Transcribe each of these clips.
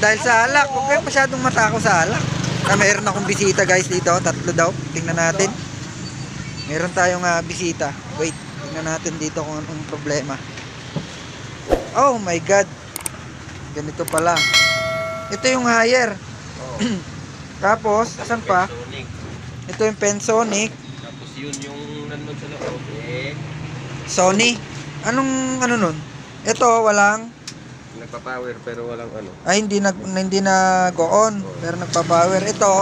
dahil sa alak. Huwag kayo masyadong matako sa alak. Mayroon akong bisita guys dito. 3 daw. Tingnan natin. Meron tayong bisita. Wait. Tingnan natin dito kung anong problema. Oh my God. Ganito pala. Ito yung higher. Oh. Tapos, asan pa? Pensonic. Ito yung Pensonic. Tapos yun yung nandun sa loob. Sony. Anong ano nun? Ito, walang. Nagpa-power pero walang ano. Ay, hindi na go on. Pero nagpa-power. Ito,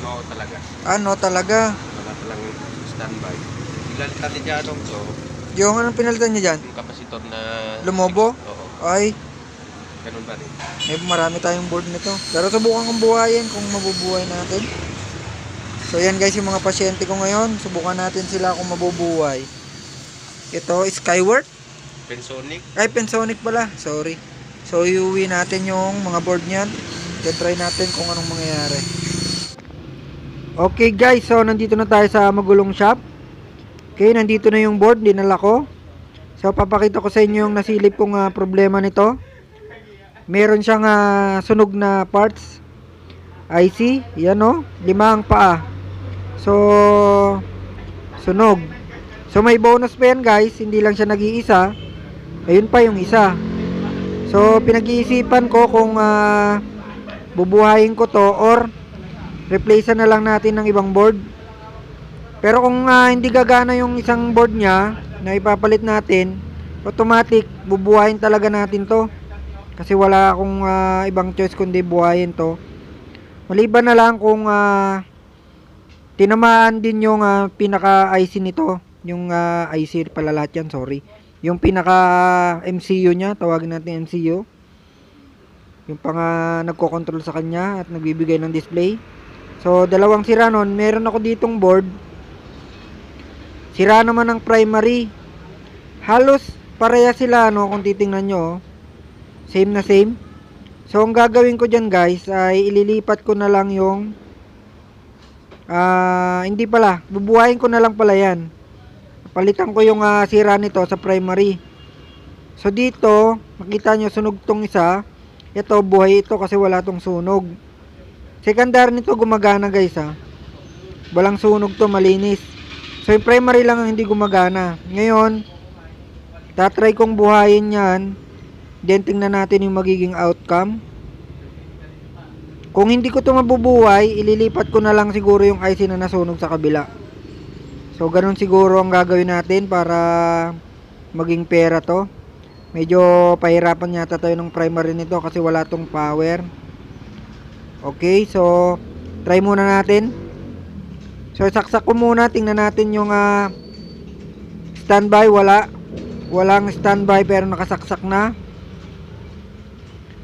No talaga. ano talaga. Wala talang standby. Ilan natin dyan to. Yung anong pinalitan niya dyan? Yung kapasitor na... Lumobo? Oo. Ay, Ganun ba rin? marami tayong board nito. Pero subukan kong buhayin kung mabubuhay natin. So yan guys yung mga pasyente ko ngayon. Subukan natin sila kung mabubuhay. Ito, Skyward. Pensonic. Ay, Pensonic pala. Sorry. So iuwi natin yung mga board niyan. Then try natin kung anong mangyayari. Okay guys, so nandito na tayo sa magulong shop. Okay, nandito na yung board. Dinala ko. So papakita ko sa inyo yung nasilip kong problema nito. Meron siyang sunog na parts IC, yan o, 5 paa. So sunog. So may bonus pa yan guys, hindi lang siya nag-iisa. Ayun pa yung isa. So pinag-iisipan ko kung bubuhayin ko to or replacean na lang natin ng ibang board. Pero kung hindi gagana yung isang board niya na ipapalit natin, automatic bubuhayin talaga natin to. Kasi wala akong ibang choice kundi buhayin to. Maliban na lang kung tinamaan din yung pinaka IC nito. Yung IC pala lahat yan, sorry. Yung pinaka MCU nya, tawagin natin MCU. Yung pang nagko-control sa kanya at nagbibigay ng display. So dalawang sira nun. Meron ako ditong board. Sira naman ang primary. Halos pareha sila kung titingnan nyo. Same na same. So ang gagawin ko dyan guys ay ililipat ko na lang yung hindi pala, bubuhayin ko na lang pala yan. Palitan ko yung sira nito sa primary. So dito makita nyo sunog tong isa. Ito buhay ito kasi wala tong sunog. Secondary nito gumagana guys walang sunog to, malinis. So yung primary lang ang hindi gumagana. Ngayon tatry kong buhayin yan. Then tingnan natin yung magiging outcome. Kung hindi ko ito mabubuhay, ililipat ko na lang siguro yung IC na nasunog sa kabila. So ganun siguro ang gagawin natin para maging pera to. Medyo pahirapan yata tayo ng primary nito kasi wala tong power. Okay, so try muna natin. So saksak ko muna, tingnan natin yung standby. Walang standby pero nakasaksak na.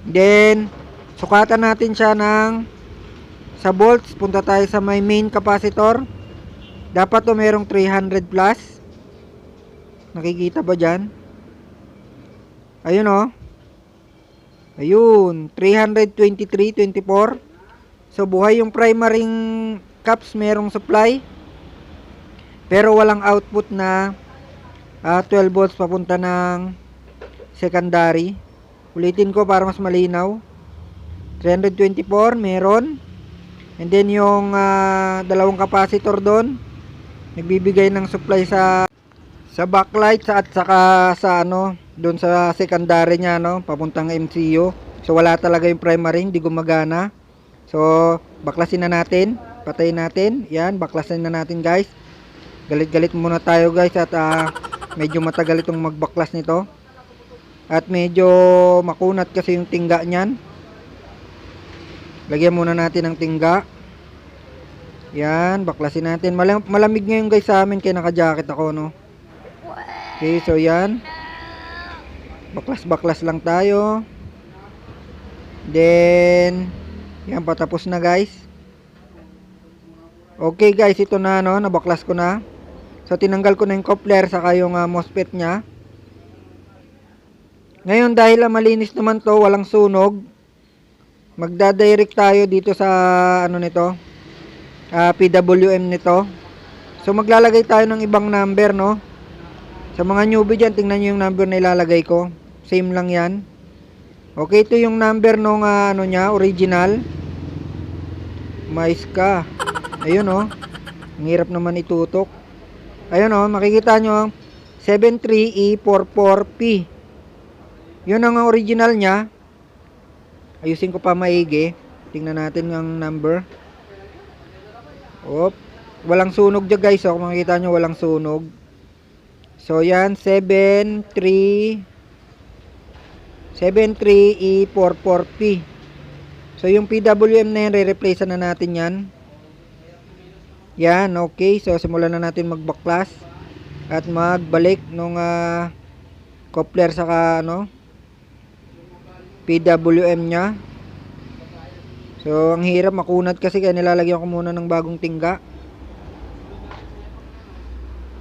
Then sukatan natin siya sa volts. Punta tayo sa may main capacitor. Dapat to merong 300 plus. Nakikita ba dyan? Ayun ayun 323.24. So buhay yung primary caps, merong supply pero walang output na 12 volts papunta ng secondary. Ulitin ko para mas malinaw. 324 meron. And then yung dalawang capacitor doon nagbibigay ng supply sa backlight at saka sa doon sa secondary niya papuntang MCU. So wala talaga yung primary, hindi gumagana. So baklasin na natin, patayin natin. Yan, baklasin na natin guys. Galit-galit muna tayo guys at medyo matagal itong magbaklas nito. At medyo makunat kasi yung tingga niyan. Lagyan muna natin ng tingga. Yan, baklasin natin. Malamig ngayon guys sa amin kaya naka-jacket ako Okay, so yan. Baklas-baklas lang tayo. Then yan, patapos na guys. Okay guys, ito na nabaklas ko na. So tinanggal ko na yung coupler saka yung MOSFET nya. Ngayon dahil malinis naman to, walang sunog, magdadirect tayo dito sa nito, PWM nito. So maglalagay tayo ng ibang number Sa mga newbie dyan, tingnan nyo yung number na ilalagay ko. Same lang yan. Okay, ito yung number nung ano niya, original. Mais ka. Ayun oh. Ang hirap naman itutok. Ayun oh, makikita nyo 73E44P. Yun ang original niya. Ayusin ko pa maigi. Tingnan natin ang number. Op. Walang sunog dyan guys. So, kung makikita nyo walang sunog. So yan 73E44P. So yung PWM na yan, re-replace na natin yan. Yan, okay. So simulan na natin magbaklas at magbalik nung coupler saka ano PWM nya. So ang hirap makunat kasi kaya nilalagyan ko muna ng bagong tingga.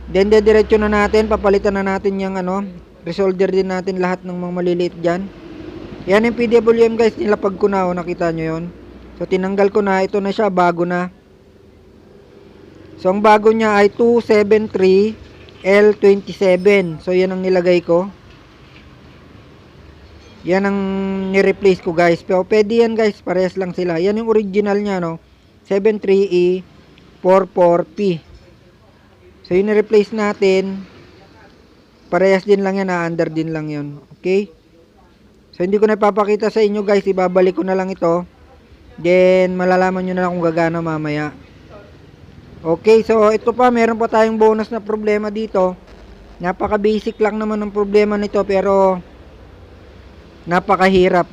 Then diretso na natin, papalitan na natin yung ano, resolder din natin lahat ng mga maliliit dyan. Yan yung PWM guys, nilapag ko na, oh, nakita nyo yun. So tinanggal ko na, ito na siya, bago na. So ang bago niya ay 273L27. So yan ang nilagay ko. Yan ang ni-replace ko guys. Pero pwede yan guys, parehas lang sila. Yan yung original niya, no, 73E44P. So yung ni-replace natin, parehas din lang yan, under din lang yun. Okay? So hindi ko na ipapakita sa inyo guys, ibabalik ko na lang ito. Then malalaman nyo na lang kung gagana mamaya. Okay, so ito pa, meron pa tayong bonus na problema dito. Napaka basic lang naman ng problema nito, pero napakahirap.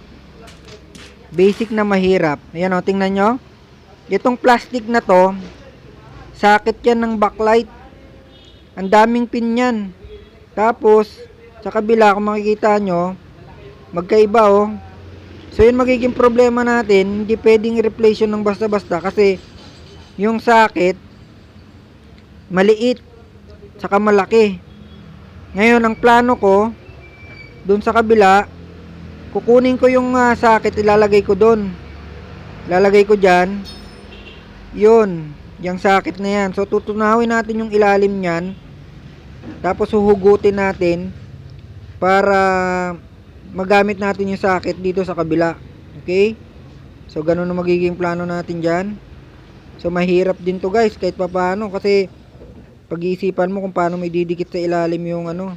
Basic na mahirap. Ayan o, tingnan nyo. Itong plastic na to, sakit yan ng backlight. Ang daming pin yan. Tapos sa kabila, kung makikita nyo, magkaiba oh. So yun magiging problema natin. Hindi pwedeng i-replace yun ng basta-basta kasi yung sakit maliit saka malaki. Ngayon ang plano ko dun sa kabila, kukunin ko yung sakit, ilalagay ko dun. Lalagay ko dyan. Yun, yung sakit na yan. So tutunawin natin yung ilalim nyan. Tapos huhugutin natin para magamit natin yung sakit dito sa kabila. Okay? So ganun na magiging plano natin dyan. So mahirap din to guys kahit papaano, kasi pag-iisipan mo kung paano may didikit sa ilalim yung ano,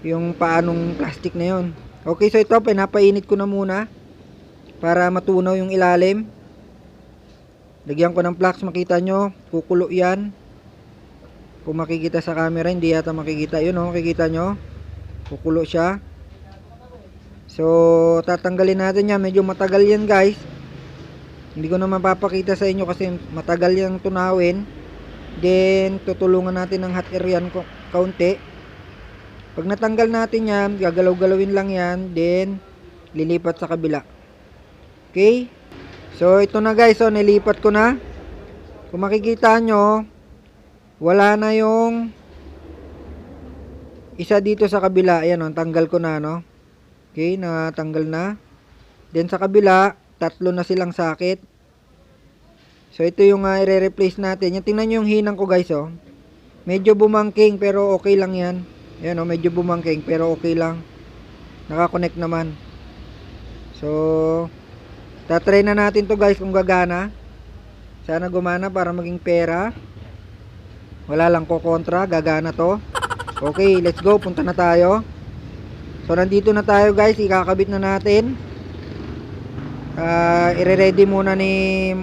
yung paanong plastic na yon. Okay, so ito pinapainit ko na muna para matunaw yung ilalim. Lagyan ko ng flux, makita nyo, kukulo yan. Kung makikita sa camera, hindi yata makikita. Yun o, makikita nyo. Kukulo siya. So, tatanggalin natin yan. Medyo matagal yan guys. Hindi ko na mapapakita sa inyo kasi matagal yan tunawin. Then, tutulungan natin ng hot air yan kaunti. Pag natanggal natin yan, gagalaw-galawin lang yan. Then, lilipat sa kabila. Okay? So, ito na guys. So, nilipat ko na. Kung makikita nyo, wala na yung isa dito sa kabila. Ayan o, tanggal ko na, no? Okay, natanggal na. Then sa kabila, tatlo na silang sakit. So ito yung i-replace natin. Yung tingnan nyo yung hinang ko guys, oh. Medyo bumangking pero okay lang yan. Ayan o, medyo bumangking pero okay lang. Nakakonect naman. So tatry na natin to guys kung gagana. Sana gumana para maging pera. Wala lang ko kontra, gagana to. Okay, let's go, punta na tayo. So nandito na tayo guys, ikakabit na natin. I-ready muna ni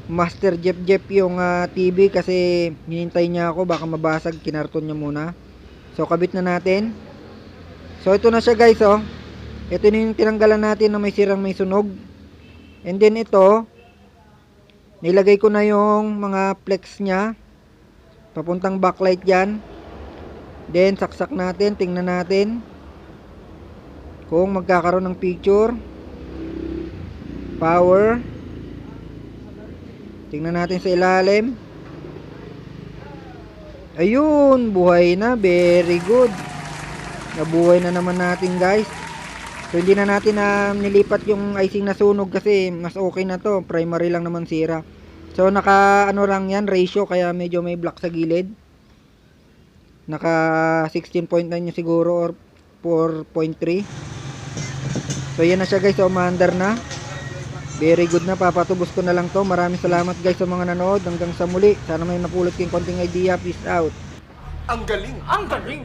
Master Jeff yung TV kasi hinintay niya ako, baka mabasag, kinarton niya muna. So kabit na natin. So ito na siya guys, oh. Ito na yung tinanggalan natin na may sirang may sunog. And then ito, nilagay ko na yung mga flex nya papuntang backlight yan. Then saksak natin, tingnan natin kung magkakaroon ng picture. Power, tingnan natin sa ilalim. Ayun, buhay na, very good. Nabuhay na naman natin guys. So hindi na natin nilipat yung icing na sunog kasi mas okay na to, primary lang naman sira. So naka ano lang yan, ratio, kaya medyo may black sa gilid. Naka 16.9 siguro or 4.3. So yan na siya guys, so umaandar na. Very good na, papatubos ko na lang to. Maraming salamat guys sa mga nanood. Hanggang sa muli, sana may napulot kayong konting idea. Peace out. Ang galing! Ang galing!